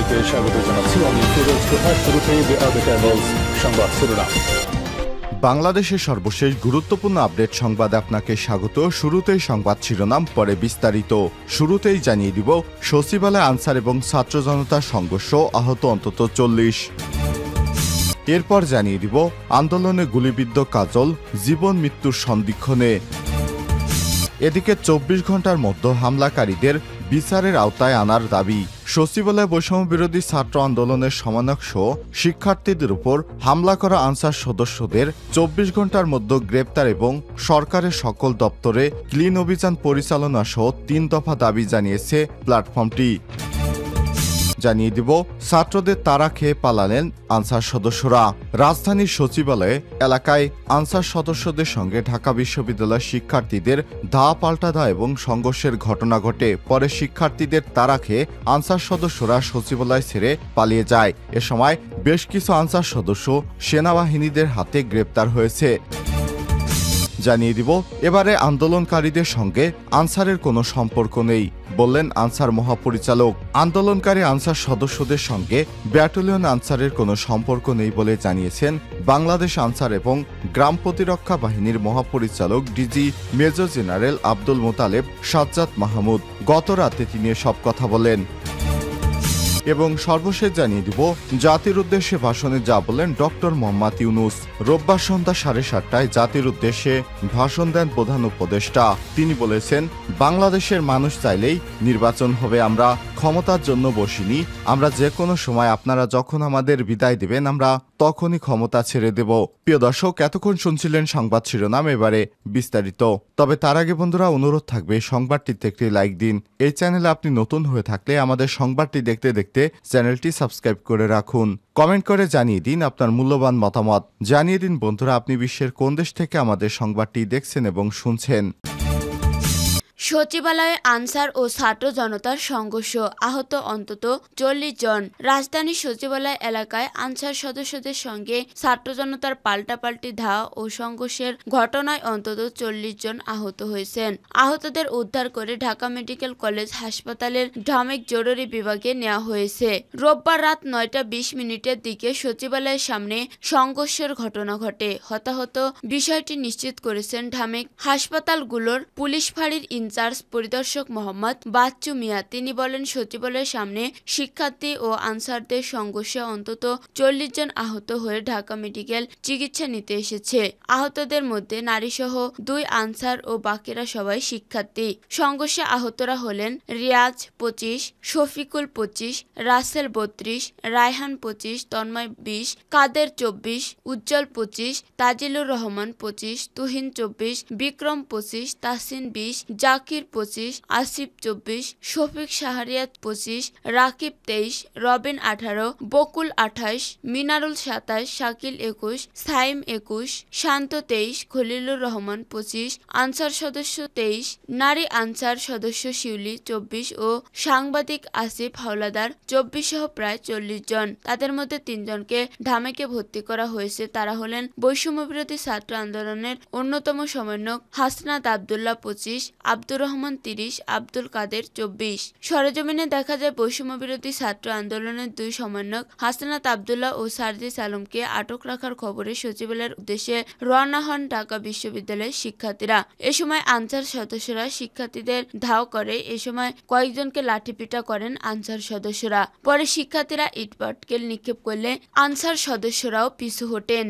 সবাইকে স্বাগত জানাচ্ছি। আমি ফিরোজ তোহার। শুরুতেই সংবাদ শিরোনাম। বাংলাদেশের সর্বশেষ গুরুত্বপূর্ণ আপডেট সংবাদে আপনাকে স্বাগত। শুরুতেই সংবাদ শিরোনাম, পরে বিস্তারিত। শুরুতেই জানিয়ে দিব, সচিবালয় আনসার এবং ছাত্র জনতার সংঘর্ষ, আহত অন্তত 40। এরপর জানিয়ে দিব, আন্দোলনে গুলিবিদ্ধ কাজল, জীবন মৃত্যুর সন্দিক্ষণে। এদিকে 24 ঘন্টার মধ্যে হামলাকারীদের বিচারের আওতায় আনার দাবি। সচিবালয় বৈষম্য বিরোধী ছাত্র আন্দোলনের সমন্বয়ক সহ শিক্ষার্থীদের উপর হামলা করা আনসার সদস্যদের 24 ঘন্টার মধ্যে গ্রেপ্তার এবং সরকারের সকল দপ্তরে ক্লিন অভিযান পরিচালনা সহ 3 দফা দাবি জানিয়েছে প্ল্যাটফর্মটি। জানিয়ে দিব, ছাত্রদের তাড়া খেয়ে পালালেন আনসার সদস্যরা। রাজধানীর সচিবালয়ে এলাকায় আনসার সদস্যদের সঙ্গে ঢাকা বিশ্ববিদ্যালয়ের শিক্ষার্থীদের ধা পাল্টা ধা এবং সংঘর্ষের ঘটনা ঘটে। পরে শিক্ষার্থীদের তাড়া খেয়ে আনসার সদস্যরা সচিবালয় ছেড়ে পালিয়ে যায়। এ সময় বেশ কিছু আনসার সদস্য সেনাবাহিনীদের হাতে গ্রেপ্তার হয়েছে। জানিয়ে দিব, এবারে আন্দোলনকারীদের সঙ্গে আনসারের কোনো সম্পর্ক নেই বললেন আনসার মহাপরিচালক। আন্দোলনকারী আনসার সদস্যদের সঙ্গে ব্যাটালিয়ন আনসারের কোনো সম্পর্ক নেই বলে জানিয়েছেন বাংলাদেশ আনসার এবং গ্রাম প্রতিরক্ষা বাহিনীর মহাপরিচালক DG major general Abdul Motaleb Sajjad Mahmud. গত রাতে তিনি সব কথা বলেন। এবং সর্বশেষ জানিয়ে দিব, জাতির উদ্দেশ্যে ভাষণে যা বলেন ডক্টর মোহাম্মদ ইউনূস। রোববার সন্ধ্যা 7:30টায় জাতির উদ্দেশ্যে ভাষণ দেন প্রধান উপদেষ্টা। তিনি বলেছেন, বাংলাদেশের মানুষ চাইলেই নির্বাচন হবে। আমরা ক্ষমতার জন্য বসিনি। আমরা যে কোনো সময় আপনারা যখন আমাদের বিদায় দেবেন আমরা তখনই ক্ষমতা ছেড়ে দেব। প্রিয় দর্শক, এতক্ষণ শুনছিলেন সংবাদ শিরোনাম, এবারে বিস্তারিত। তবে তার আগে বন্ধুরা, অনুরোধ থাকবে সংবাদটিতে একটি লাইক দিন। এই চ্যানেলে আপনি নতুন হয়ে থাকলে আমাদের সংবাদটি দেখতে দেখতে চ্যানেলটি সাবস্ক্রাইব করে রাখুন। কমেন্ট করে জানিয়ে দিন আপনার মূল্যবান মতামত। জানিয়ে দিন বন্ধুরা, আপনি বিশ্বের কোন দেশ থেকে আমাদের সংবাদটি দেখছেন এবং শুনছেন। সচিবালয়ে আনসার ও ছাত্র জনতার সংঘর্ষ, আহত অন্তত 40 জন। রাজধানীর সচিবালয় এলাকায় আনসার সদস্যদের সঙ্গে ছাত্র জনতার পাল্টাপাল্টি ধাওয়া ও সংঘর্ষের ঘটনায় অন্তত 40 জন আহত হয়েছেন। আহতদের উদ্ধার করে ঢাকা মেডিকেল কলেজ হাসপাতালের ঢামেক জরুরি বিভাগে নেওয়া হয়েছে। রোববার রাত 9:20 দিকে সচিবালয়ের সামনে সংঘর্ষের ঘটনা ঘটে। হতাহত বিষয়টি নিশ্চিত করেছেন ঢামেক হাসপাতালগুলোর পুলিশ ফাঁড়ির ইনচার্জ পরিদর্শক মোহাম্মদ বাচ্চু মিয়া। তিনি বলেন, সচিবালয়ের সামনে শিক্ষার্থী ও আনসারদের সংঘর্ষে অন্তত 40 জন আহত হয়ে ঢাকা মেডিকেল চিকিৎসা নিতে এসেছে। আহতদের মধ্যে নারীসহ 2 আনসার ও বাকিরা সবাই শিক্ষার্থী। সংঘর্ষে আহতরা হলেন রিয়াজ 25, শফিকুল 25, রাসেল 32, রায়হান 25, তন্ময় 20, কাদের 24, উজ্জ্বল 25, তাজিলুর রহমান 25, তুহিন 24, বিক্রম 25, তাসিন 20, জাকির 25, আসিফ 24, শফিক শাহরিয়াত 25, রাকিব 23, রবিন 18, বকুল 28, মিনারুল 27, শাকিল 21, সাইম 21, শান্ত 23, খলিলুর রহমান 25, আনসার সদস্য 23, নারী আনসার সদস্য শিউলি 24 ও সাংবাদিক আসিফ হাওলাদার 24 সহ প্রায় 40 জন। তাদের মধ্যে 3 জনকে ঢামেকে ভর্তি করা হয়েছে। তারা হলেন বৈষম্য বিরোধী ছাত্র আন্দোলনের অন্যতম সমন্বয়ক হাসনাত আবদুল্লাহ 25, আব্দুর রহমান 30, আব্দুল কাদের 24। সরেজমিনে দেখা যায়, বৈষম্য বিরোধী ছাত্র আন্দোলনের 2 সমন্বয়ক হাসনাত আবদুল্লাহ ও সার্জিস আলমকে আটক রাখার খবরে সচিবালয়ের উদ্দেশ্যে রওনা হন ঢাকা বিশ্ববিদ্যালয়ের শিক্ষার্থীরা। এ সময় আনসার সদস্যরা শিক্ষার্থীদের ধাও করে। এ সময় কয়েকজনকে লাঠিপিটা করেন আনসার সদস্যরা। পরে শিক্ষার্থীরা ইটপাটকেল নিক্ষেপ করলে আনসার সদস্যরাও পিছু হটেন।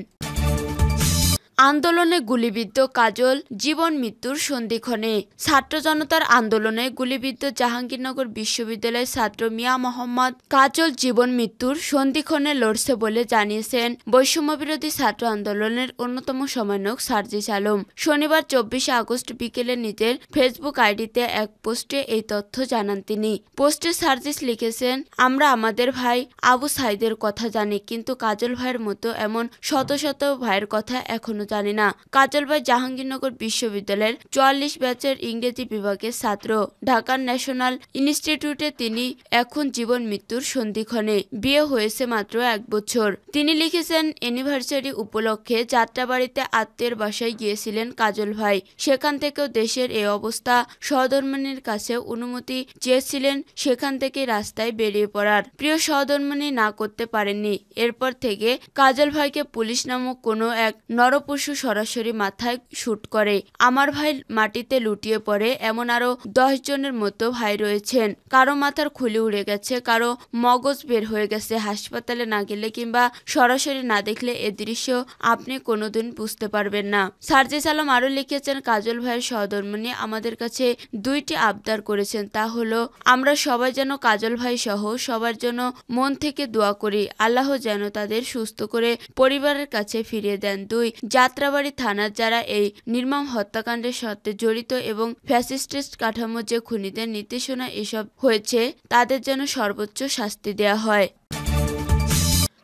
আন্দোলনে গুলিবিদ্ধ কাজল, জীবন মৃত্যুর সন্ধিক্ষণে। ছাত্র জনতার আন্দোলনে গুলিবিদ্ধ জাহাঙ্গীরনগর বিশ্ববিদ্যালয়ের ছাত্র মিয়া মোহাম্মদ কাজল জীবন মৃত্যুর সন্ধিক্ষণে লড়ছে বলে জানিয়েছেন বৈষম্য বিরোধী ছাত্র আন্দোলনের অন্যতম সমন্বয়ক সার্জিস আলম। শনিবার 24 আগস্ট বিকেলে নিজের ফেসবুক আইডিতে এক পোস্টে এই তথ্য জানান তিনি। পোস্টে সার্জিস লিখেছেন, আমরা আমাদের ভাই আবু সাইদের কথা জানি, কিন্তু কাজল ভাইয়ের মতো এমন শত শত ভাইয়ের কথা এখনো জানি না। কাজল ভাই জাহাঙ্গীরনগর বিশ্ববিদ্যালয়ের 44 ব্যাচের ইংরেজি বিভাগের ছাত্র। ঢাকার ন্যাশনাল ইনস্টিটিউটে তিনি এখন জীবন মৃত্যুর সন্ধিক্ষণে। বিয়ে হয়েছে মাত্র 1 বছর। তিনি লিখেছেন, অ্যানিভার্সারি উপলক্ষে যাত্রাবাড়িতে আত্মীয়ের বাসায় গিয়েছিলেন কাজল ভাই। সেখান থেকেও দেশের এই অবস্থা। সহধর্মিণীর কাছে অনুমতি চেয়েছিলেন, সেখান থেকে রাস্তায় বেরিয়ে পড়ার। প্রিয় সহধর্মিণী না করতে পারেননি। এরপর থেকে কাজল ভাইকে পুলিশ নামক কোনো এক নরপশু সরাসরি মাথায় শুট করে। আমার ভাই মাটিতে লুটিয়ে পড়ে এমন আরো 10 জনের মতো ভাই রয়েছেন। কারো মাথার খুলি উড়ে গেছে, কারো মগজ বের হয়ে গেছে। হাসপাতালে না গেলে কিংবা সরাসরি না দেখলে এ দৃশ্য আপনি কোনোদিন বুঝতে পারবেন না। সার্জিস আলম আরো লিখেছেন, কাজল ভাইয়ের সহধর্মিণী আমাদের কাছে 2টি আবদার করেছেন। তা হলো, আমরা সবাই যেন কাজল ভাই সহ সবার জন্য মন থেকে দোয়া করি, আল্লাহ যেন তাদের সুস্থ করে পরিবারের কাছে ফিরিয়ে দেন। 2, যাত্রাবাড়ি থানার যারা এই নির্মম হত্যাকাণ্ডের সাথে জড়িত এবং ফ্যাসিস্টিস্ট কাঠামো যে খুনিদের নির্দেশনা এসব হয়েছে, তাদের যেন সর্বোচ্চ শাস্তি দেয়া হয়।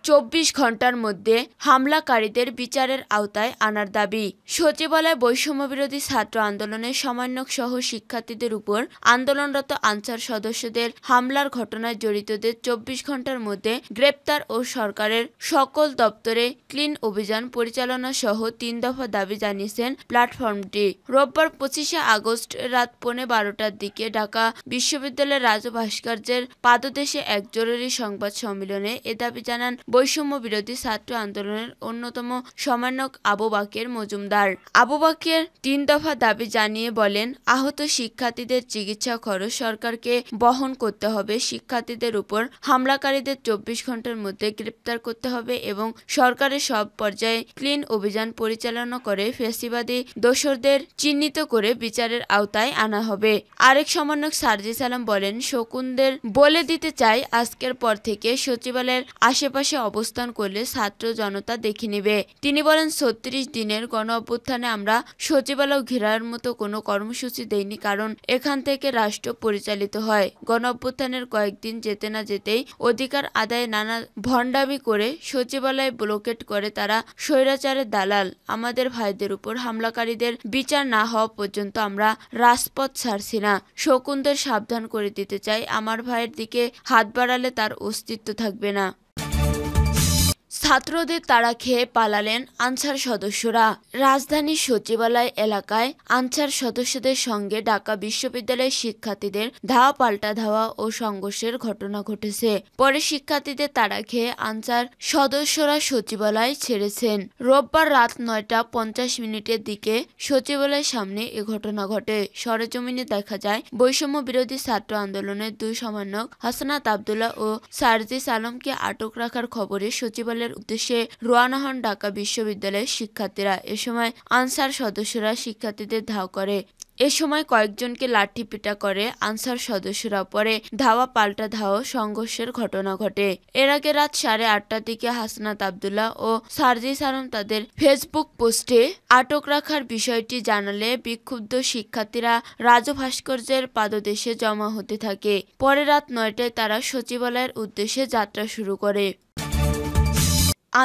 24 ঘন্টার মধ্যে হামলাকারীদের বিচারের আওতায় আনার দাবি। সচিবালয় বৈষম্যবিরোধী ছাত্র আন্দোলনের সমন্বয়ক সহ শিক্ষার্থীদের উপর আন্দোলনরত আনসার সদস্যদের হামলার ঘটনায় জড়িতদের 24 ঘন্টার মধ্যে গ্রেপ্তার ও সরকারের সকল দপ্তরে ক্লিন অভিযান পরিচালনা সহ 3 দফা দাবি জানিয়েছেন প্ল্যাটফর্মটি। রোববার 25শে আগস্ট রাত 12:15টার দিকে ঢাকা বিশ্ববিদ্যালয়ের রাজু ভাস্কর্যের পাদদেশে এক জরুরি সংবাদ সম্মেলনে এ দাবি জানান বৈষম্য বিরোধী ছাত্র আন্দোলনের অন্যতম সমন্বয়ক আবু বাকের মজুমদার। আবু বাকের 3 দফা দাবি জানিয়ে বলেন, আহত শিক্ষার্থীদের চিকিৎসা খরচ সরকারকে বহন করতে হবে, শিক্ষার্থীদের উপর হামলাকারীদের 24 ঘন্টার মধ্যে গ্রেপ্তার করতে হবে এবং সরকারের সব পর্যায়ে ক্লিন অভিযান পরিচালনা করে ফ্যাসিবাদী দোসরদের চিহ্নিত করে বিচারের আওতায় আনা হবে। আরেক সমন্বয়ক সার্জিস আলম বলেন, শকুনদের বলে দিতে চাই, আজকের পর থেকে সচিবালয়ের আশেপাশে অবস্থান করলে ছাত্র জনতা দেখে নেবে। তিনি বলেন, 36 দিনের গণ অভ্যুত্থানে আমরা সচিবালয় ঘেরার মতো কোনো কর্মসূচি দেইনি, কারণ এখান থেকে রাষ্ট্র পরিচালিত হয়। গণ অভ্যুত্থানের কয়েকদিন যেতে না যেতেই অধিকার আদায়ে নানা ভণ্ডামি করে সচিবালয় ব্লকেট করে তারা স্বৈরাচারের দালাল। আমাদের ভাইদের উপর হামলাকারীদের বিচার না হওয়া পর্যন্ত আমরা রাজপথ ছাড়ছি না। শকুনদের সাবধান করে দিতে চাই, আমার ভাইয়ের দিকে হাত বাড়ালে তার অস্তিত্ব থাকবে না। ছাত্রদের তাড়া খেয়ে পালালেন আনসার সদস্যরা। রাজধানীর সচিবালয় এলাকায় আনসার সদস্যদের সঙ্গে ঢাকা বিশ্ববিদ্যালয়ের শিক্ষার্থীদের ধাওয়া পাল্টা ধাওয়া ও সংঘর্ষের ঘটনা ঘটেছে। পরে শিক্ষার্থীদের তাড়া খেয়ে আনসার সদস্যরা সচিবালয় ছেড়েছেন। রোববার রাত 9:50 দিকে সচিবালয়ের সামনে এ ঘটনা ঘটে। সরেজমিনে দেখা যায়, বৈষম্য বিরোধী ছাত্র আন্দোলনের 2 সমন্বয়ক হাসনাত আবদুল্লাহ ও সার্জিস আলমকে আটক রাখার খবরে সচিবালয়ের উদ্দেশ্যে রওনা হন ঢাকা বিশ্ববিদ্যালয়ের শিক্ষার্থীরা। এ সময় আনসার সদস্যরা শিক্ষার্থীদের ধাওয়া করে। এ সময় কয়েকজনকে লাঠি পিটা করে আনসার সদস্যরা। পরে ধাওয়া পাল্টা ধাওয়া সংঘর্ষের ঘটনা ঘটে। এর আগে রাত 8:30টার দিকে হাসনাত আবদুল্লাহ ও সার্জিস আলম তাদের ফেসবুক পোস্টে আটক রাখার বিষয়টি জানালে বিক্ষুব্ধ শিক্ষার্থীরা রাজু ভাস্কর্যের পাদদেশে জমা হতে থাকে। পরে রাত 9টায় তারা সচিবালয়ের উদ্দেশ্যে যাত্রা শুরু করে।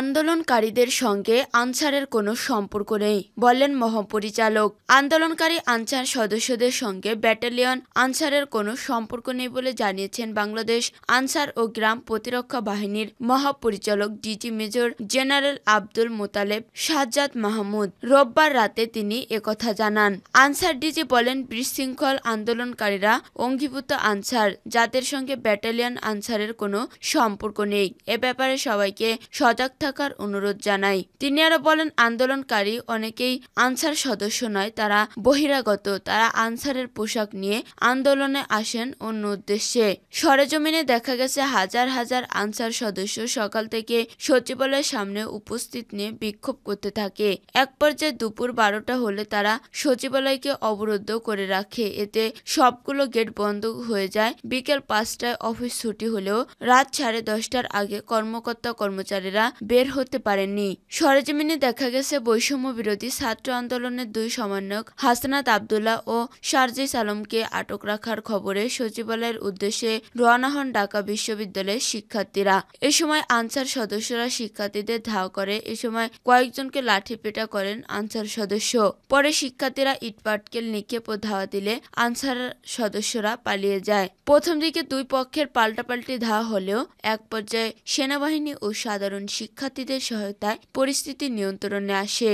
আন্দোলনকারীদের সঙ্গে আনসারের কোনো সম্পর্ক নেই, বললেন মহাপরিচালক। আন্দোলনকারী আনসার সদস্যদের সঙ্গে ব্যাটালিয়ন আনসারের কোনো সম্পর্ক নেই বলে জানিয়েছেন বাংলাদেশ আনসার ও গ্রাম প্রতিরক্ষা বাহিনীর মহাপরিচালক DG major general Abdul Motaleb Sajjad Mahmud. রোববার রাতে তিনি একথা জানান। আনসার ডিজি বলেন, বিশৃঙ্খল আন্দোলনকারীরা অঙ্গীভূত আনসার, যাদের সঙ্গে ব্যাটালিয়ন আনসারের কোনো সম্পর্ক নেই। এ ব্যাপারে সবাইকে সজাগ থাকার অনুরোধ জানাই। তিনি আরো বলেন, আন্দোলনকারী অনেকেই আনসার সদস্য নয়, তারা বহিরাগত। তারা আনসারের পোশাক নিয়ে আন্দোলনে আসেন অন্য উদ্দেশ্যে। সরেজমিনে দেখা গেছে, হাজার হাজার আনসার সদস্য সকাল থেকে সচিবালয়ের সামনে উপস্থিত নিয়ে বিক্ষোভ করতে থাকে। এক পর্যায়ে দুপুর 12টা হলে তারা সচিবালয়কে অবরুদ্ধ করে রাখে। এতে সবগুলো গেট বন্ধ হয়ে যায়। বিকেল 5টায় অফিস ছুটি হলেও রাত 10:30টার আগে কর্মকর্তা কর্মচারীরা বের হতে পারেননি। সরেজমিনে দেখা গেছে বৈষম্য বিরোধী ছাত্র আন্দোলনের দুই সমন্বয়ক হাসনাত আবদুল্লাহ ও শারজিস আলমকে আটক রাখার খবরে সচিবালয়ের উদ্দেশ্যে রওনা হন ঢাকা বিশ্ববিদ্যালয়ের শিক্ষার্থীরা। এ সময় আনসার সদস্যরা শিক্ষার্থীদের ধাওয়া করে। এ সময় কয়েকজনকে লাঠিপেটা করেন আনসার সদস্য। পরে শিক্ষার্থীরা ইটপাটকেল নিক্ষেপ ও ধাওয়া দিলে আনসার সদস্যরা পালিয়ে যায়। প্রথম দিকে দুই পক্ষের পাল্টাপাল্টি ধাওয়া হলেও এক পর্যায়ে সেনাবাহিনী ও সাধারণ শিক্ষার্থীদের সহায়তায় পরিস্থিতি নিয়ন্ত্রণে আসে।